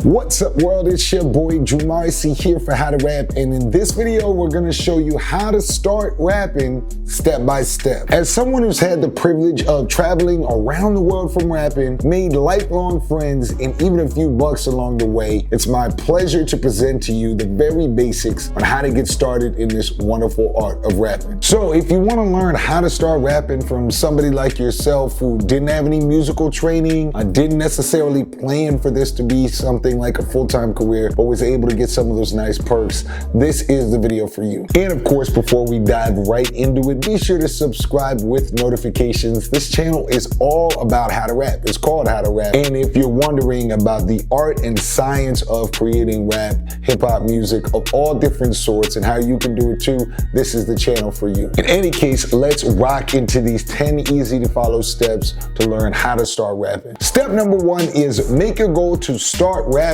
What's up world, it's your boy Drew Marcy here for How to Rap, and in this video we're gonna show you how to start rapping step by step. As someone who's had the privilege of traveling around the world from rapping, made lifelong friends, and even a few bucks along the way, it's my pleasure to present to you the very basics on how to get started in this wonderful art of rapping. So if you want to learn how to start rapping from somebody like yourself who didn't have any musical training, didn't necessarily plan for this to be something like a full-time career, but was able to get some of those nice perks, this is the video for you. And of course, before we dive right into it, be sure to subscribe with notifications. This channel is all about how to rap. It's called How to Rap. And if you're wondering about the art and science of creating rap, hip-hop music of all different sorts and how you can do it too, this is the channel for you. In any case, let's rock into these 10 easy to follow steps to learn how to start rapping. Step number one is make your goal to start rapping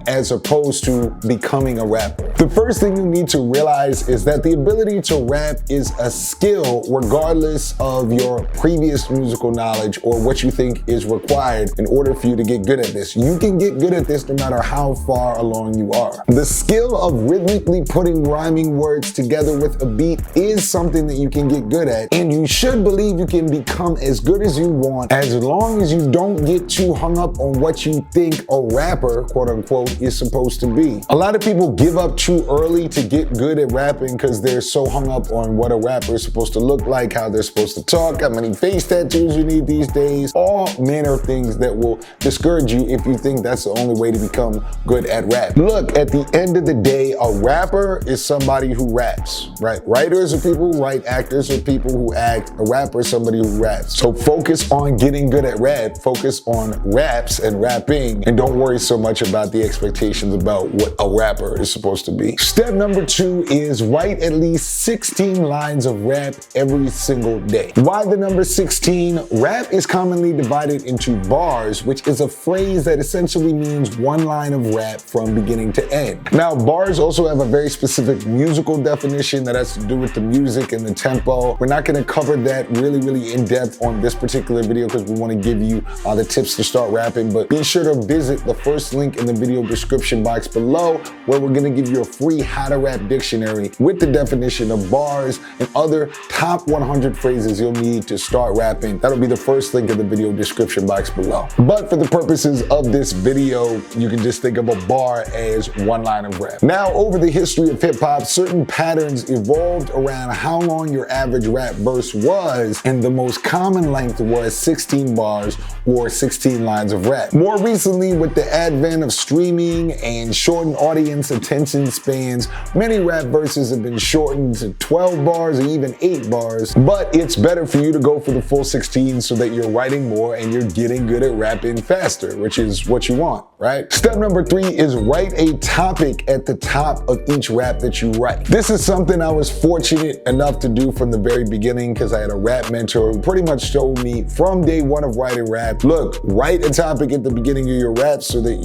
as opposed to becoming a rapper. The first thing you need to realize is that the ability to rap is a skill regardless of your previous musical knowledge or what you think is required in order for you to get good at this. You can get good at this no matter how far along you are. The skill of rhythmically putting rhyming words together with a beat is something that you can get good at, and you should believe you can become as good as you want as long as you don't get too hung up on what you think a rapper, quote unquote, is supposed to be. A lot of people give up too early to get good at rapping because they're so hung up on what a rapper is supposed to look like, how they're supposed to talk, how many face tattoos you need these days, all manner of things that will discourage you if you think that's the only way to become good at rap. Look, at the end of the day, a rapper is somebody who raps, right? Writers are people who write, actors are people who act, a rapper is somebody who raps. So focus on getting good at rap, focus on raps and rapping, and don't worry so much about the expectations about what a rapper is supposed to be. Step number two is write at least 16 lines of rap every single day. Why the number 16? Rap is commonly divided into bars, which is a phrase that essentially means one line of rap from beginning to end. Now, bars also have a very specific musical definition that has to do with the music and the tempo. We're not going to cover that really in depth on this particular video because we want to give you the tips to start rapping, but be sure to visit the first link in the video description box below, where we're going to give you a free how to rap dictionary with the definition of bars and other top 100 phrases you'll need to start rapping. That'll be the first link in the video description box below. But for the purposes of this video, you can just think of a bar as one line of rap. Now, over the history of hip hop, certain patterns evolved around how long your average rap verse was, and the most common length was 16 bars or 16 lines of rap. More recently, with the advent of streaming and shortened audience attention spans, many rap verses have been shortened to 12 bars or even 8 bars, but it's better for you to go for the full 16 so that you're writing more and you're getting good at rapping faster, which is what you want, right? Step number three is write a topic at the top of each rap that you write. This is something I was fortunate enough to do from the very beginning because I had a rap mentor who pretty much showed me from day one of writing rap, look, write a topic at the beginning of your rap so that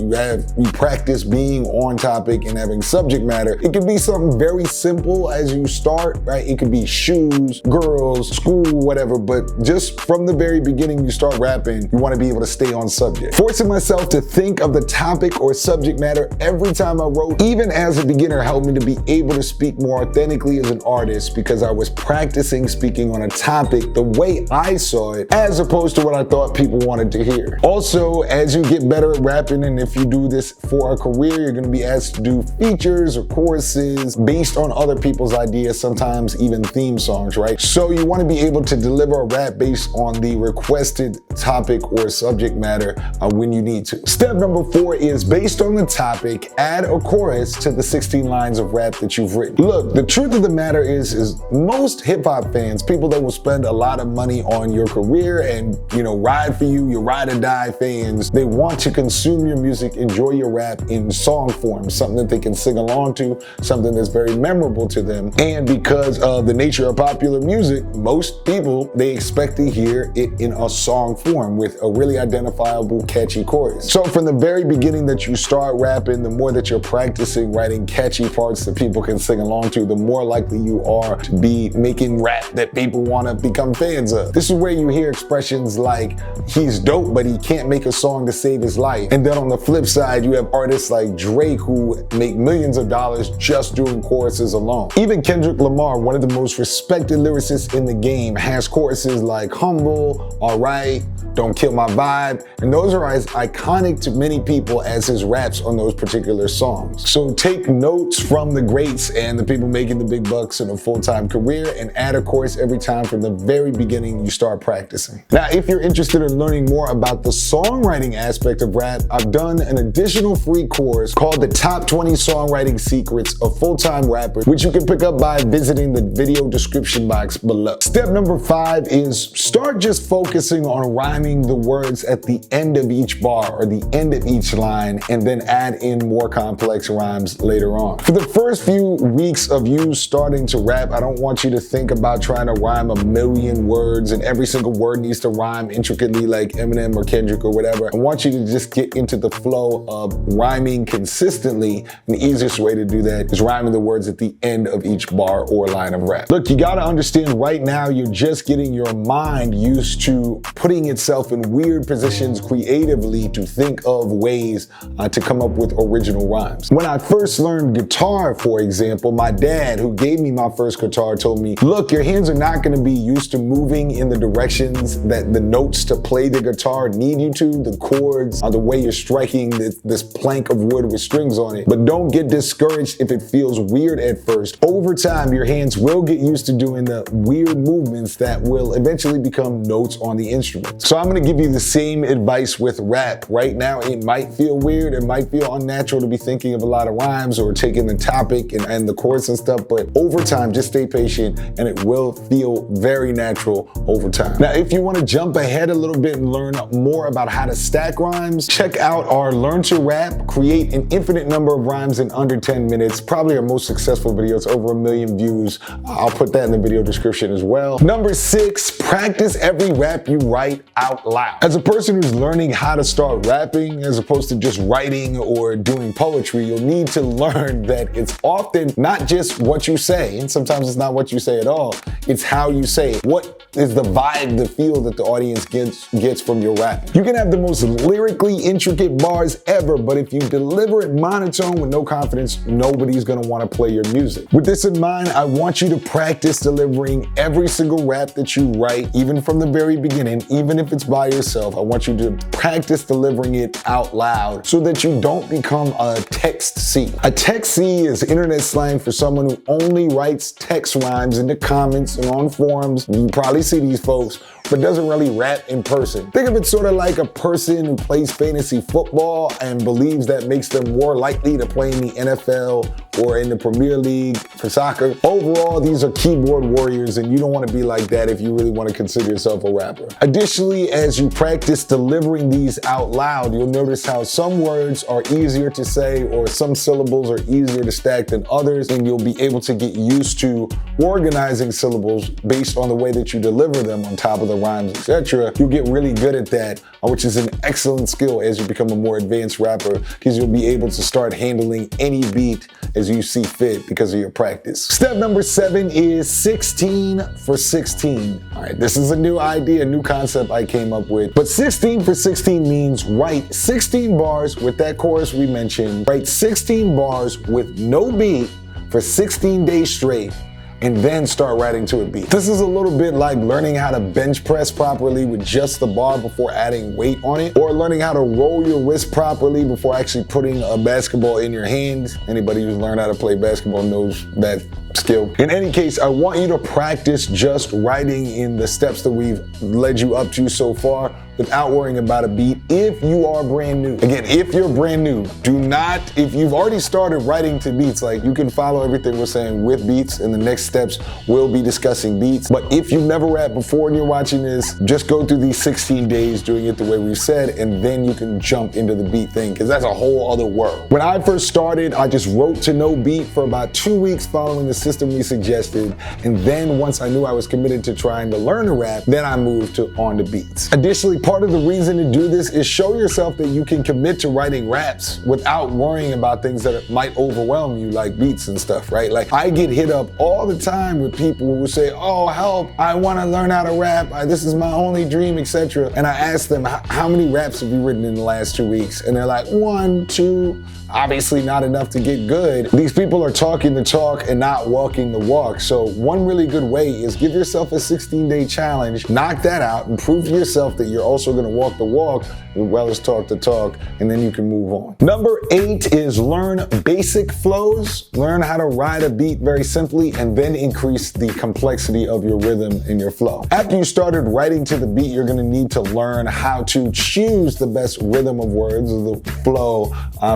you practice being on topic and having subject matter. It could be something very simple as you start, right? It could be shoes, girls, school, whatever, but just from the very beginning you start rapping, you want to be able to stay on subject. Forcing myself to think of the topic or subject matter every time I wrote, even as a beginner, helped me to be able to speak more authentically as an artist because I was practicing speaking on a topic the way I saw it as opposed to what I thought people wanted to hear. Also, as you get better at rapping, and if you do this for a career, you're going to be asked to do features or choruses based on other people's ideas, sometimes even theme songs, right? So you want to be able to deliver a rap based on the requested topic or subject matter when you need to. Step number four is based on the topic, add a chorus to the 16 lines of rap that you've written. Look, the truth of the matter is most hip hop fans, people that will spend a lot of money on your career and, ride for you, your ride or die fans, they want to consume your music, enjoy your rap in song form, something that they can sing along to, something that's very memorable to them. And because of the nature of popular music, most people, they expect to hear it in a song form with a really identifiable, catchy chorus. So from the very beginning that you start rapping, the more that you're practicing writing catchy parts that people can sing along to, the more likely you are to be making rap that people want to become fans of. This is where you hear expressions like, he's dope, but he can't make a song to save his life. And then on the flip side, you have artists like Drake who make millions of dollars just doing choruses alone. Even Kendrick Lamar, one of the most respected lyricists in the game, has choruses like Humble, Alright, Don't Kill My Vibe, and those are as iconic to many people as his raps on those particular songs. So take notes from the greats and the people making the big bucks in a full-time career and add a chorus every time from the very beginning you start practicing. Now, if you're interested in learning more about the songwriting aspect of rap, I've done an additional free course called the Top 20 Songwriting Secrets of Full-Time Rappers, which you can pick up by visiting the video description box below. Step number 5 is start just focusing on rhyming the words at the end of each bar or the end of each line, and then add in more complex rhymes later on. For the first few weeks of you starting to rap, I don't want you to think about trying to rhyme a million words and every single word needs to rhyme intricately like Eminem or Kendrick or whatever. I want you to just get into the flow of rhyming consistently. And the easiest way to do that is rhyming the words at the end of each bar or line of rap. Look, you gotta understand right now you're just getting your mind used to putting itself in weird positions creatively to think of ways to come up with original rhymes. When I first learned guitar, for example, my dad, who gave me my first guitar, told me, look, your hands are not gonna be used to moving in the directions that the notes to play the guitar need you to, the chords, the way you're striking this plank of wood with strings on it. But don't get discouraged if it feels weird at first. Over time, your hands will get used to doing the weird movements that will eventually become notes on the instrument. So I'm gonna give you the same advice with rap. Right now, it might feel weird, it might feel unnatural to be thinking of a lot of rhymes or taking the topic and the chorus and stuff, but over time, just stay patient and it will feel very natural over time. Now, if you wanna jump ahead a little bit and learn more about how to stack rhymes, check out our Learn to Rap, Create an Infinite Number of Rhymes in Under 10 Minutes, probably our most successful video. It's over 1 million views. I'll put that in the video description as well. Number 6, practice every rap you write out loud. As a person who's learning how to start rapping, as opposed to just writing or doing poetry, you'll need to learn that it's often not just what you say, and sometimes it's not what you say at all, it's how you say it. What is the vibe, the feel that the audience gets from your rap? You can have the most lyrically intricate bars ever, but if you deliver it monotone with no confidence, nobody's gonna wanna play your music. With this in mind, I want you to practice delivering every single rap that you write, even from the very beginning, even if it's by yourself. I want you to practice delivering it out loud so that you don't become a text C. A text C is internet slang for someone who only writes text rhymes in the comments and on forums. You probably see these folks, but doesn't really rap in person. Think of it sort of like a person who plays fantasy football and believes that makes them more likely to play in the NFL or in the Premier League for soccer. Overall, these are keyboard warriors, and you don't want to be like that if you really want to consider yourself a rapper. Additionally, as you practice delivering these out loud, you'll notice how some words are easier to say or some syllables are easier to stack than others, and you'll be able to get used to organizing syllables based on the way that you deliver them on top of the rhymes, etc. You'll get really good at that, which is an excellent skill as you become a more advanced rapper, because you'll be able to start handling any beat as you see fit because of your practice. Step number 7 is 16 for 16. All right, this is a new idea, a new concept I came up with, but 16 for 16 means write 16 bars with that chorus we mentioned, write 16 bars with no beat for 16 days straight, and then start writing to a beat. This is a little bit like learning how to bench press properly with just the bar before adding weight on it, or learning how to roll your wrist properly before actually putting a basketball in your hand. Anybody who's learned how to play basketball knows that skill. In any case, I want you to practice just writing in the steps that we've led you up to so far without worrying about a beat if you are brand new. Again, if you're brand new, do not, if you've already started writing to beats, like you can follow everything we're saying with beats, and the next steps we'll be discussing beats. But if you've never rapped before and you're watching this, just go through these 16 days doing it the way we've said, and then you can jump into the beat thing, because that's a whole other world. When I first started, I just wrote to no beat for about 2 weeks following the system we suggested, and then once I knew I was committed to trying to learn to rap, then I moved on to beats. Additionally, part of the reason to do this is show yourself that you can commit to writing raps without worrying about things that might overwhelm you, like beats and stuff, right? Like, I get hit up all the time with people who say, oh, help, I want to learn how to rap, this is my only dream, etc. And I ask them, how many raps have you written in the last 2 weeks? And they're like, 1, 2, obviously not enough to get good. These people are talking the talk and not walking the walk. So one really good way is give yourself a 16-day challenge, knock that out, and prove to yourself that you're also gonna walk the walk as well as talk the talk, and then you can move on. Number 8 is learn basic flows. Learn how to ride a beat very simply, and then increase the complexity of your rhythm and your flow. After you started writing to the beat, you're gonna need to learn how to choose the best rhythm of words, or the flow,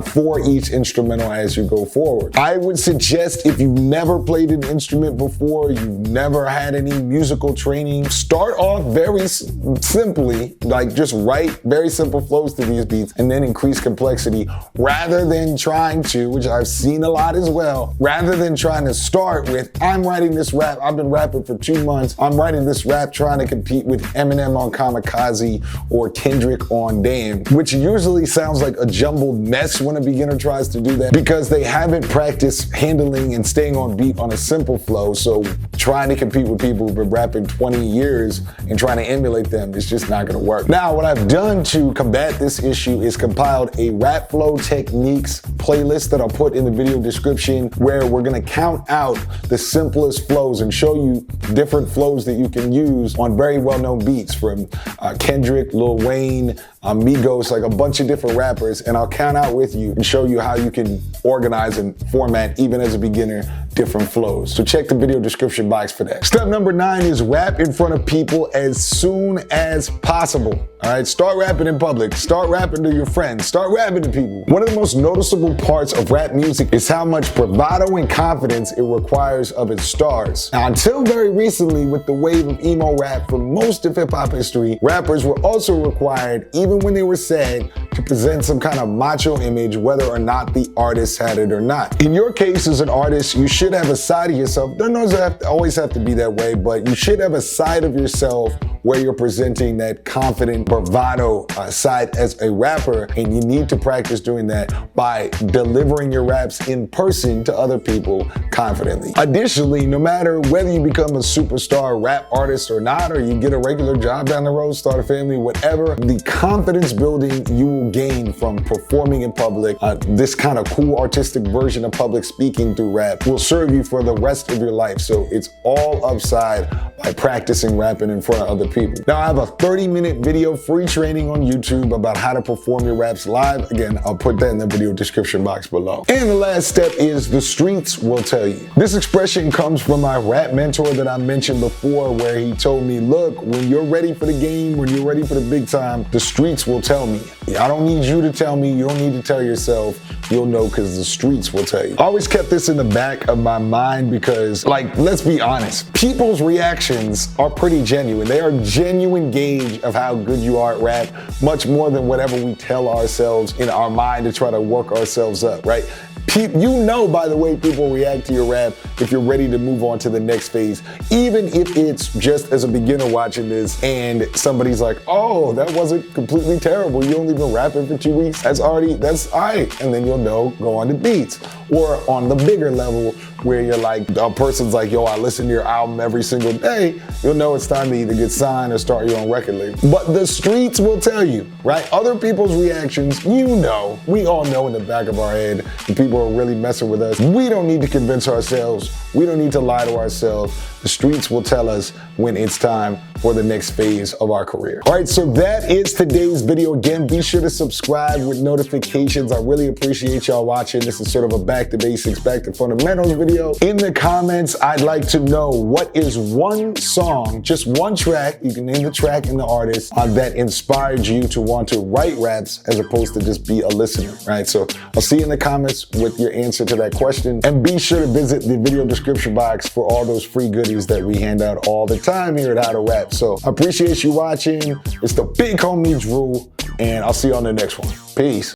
for each instrumental as you go forward. I would suggest, if you've never played an instrument before, you've never had any musical training, start off very simply, like just write very simple flows to these beats and then increase complexity, rather than trying to, which I've seen a lot as well, rather than trying to start with, I'm writing this rap, I've been rapping for 2 months, I'm writing this rap trying to compete with Eminem on Kamikaze or Kendrick on Damn, which usually sounds like a jumbled mess when a beginner tries to do that, because they haven't practiced handling and staying on beat on a simple flow. So trying to compete with people who've been rapping 20 years and trying to emulate them is just not gonna work. Now, what I've done to combat this issue is compiled a rap flow techniques playlist that I'll put in the video description, where we're gonna count out the simplest flows and show you different flows that you can use on very well-known beats from Kendrick, Lil Wayne, Migos, like a bunch of different rappers, and I'll count out with you and show you how you can organize and format, even as a beginner, different flows. So check the video description box for that. Step number 9 is rap in front of people as soon as possible. All right, start rapping in public, start rapping to your friends, start rapping to people. One of the most noticeable parts of rap music is how much bravado and confidence it requires of its stars. Now, until very recently, with the wave of emo rap for most of hip-hop history, rappers were also required, even when they were sad, to present some kind of macho image, whether or not the artist had it or not. In your case, as an artist, you should have a side of yourself, doesn't always have to be that way, but you should have a side of yourself where you're presenting that confident bravado side as a rapper, and you need to practice doing that by delivering your raps in person to other people confidently. Additionally, no matter whether you become a superstar rap artist or not, or you get a regular job down the road, start a family, whatever, the confidence building you will gain from performing in public, this kind of cool artistic version of public speaking through rap, will serve you for the rest of your life. So it's all upside by practicing rapping in front of other people. Now, I have a 30-minute video free training on YouTube about how to perform your raps live. Again, I'll put that in the video description box below. And the last step is the streets will tell you. This expression comes from my rap mentor that I mentioned before, where he told me, look, when you're ready for the game, when you're ready for the big time, the streets will tell me. I don't need you to tell me, you don't need to tell yourself, you'll know because the streets will tell you. I always kept this in the back of my mind because, like, let's be honest, people's reactions are pretty genuine. They are genuine gauge of how good you are at rap, much more than whatever we tell ourselves in our mind to try to work ourselves up, right? You know by the way people react to your rap if you're ready to move on to the next phase, even if it's just as a beginner watching this and somebody's like, oh, that wasn't completely terrible, you only been rapping for 2 weeks, that's all right, and then you'll know, go on to beats. Or on the bigger level where you're like, a person's like, yo, I listen to your album every single day, you'll know it's time to either get signed or start your own record label. But the streets will tell you, right? Other people's reactions, you know, we all know in the back of our head the people are really messing with us. We don't need to convince ourselves. We don't need to lie to ourselves. The streets will tell us when it's time for the next phase of our career. All right, so that is today's video. Again, be sure to subscribe with notifications. I really appreciate y'all watching. This is sort of a back to basics, back to fundamentals video. In the comments, I'd like to know, what is one song, just one track, you can name the track and the artist, that inspired you to want to write raps as opposed to just be a listener, right? So I'll see you in the comments with your answer to that question. And be sure to visit the video description box for all those free goodies that we hand out all the time here at How to Rap. So I appreciate you watching. It's the big homie Drew, and I'll see you on the next one. Peace.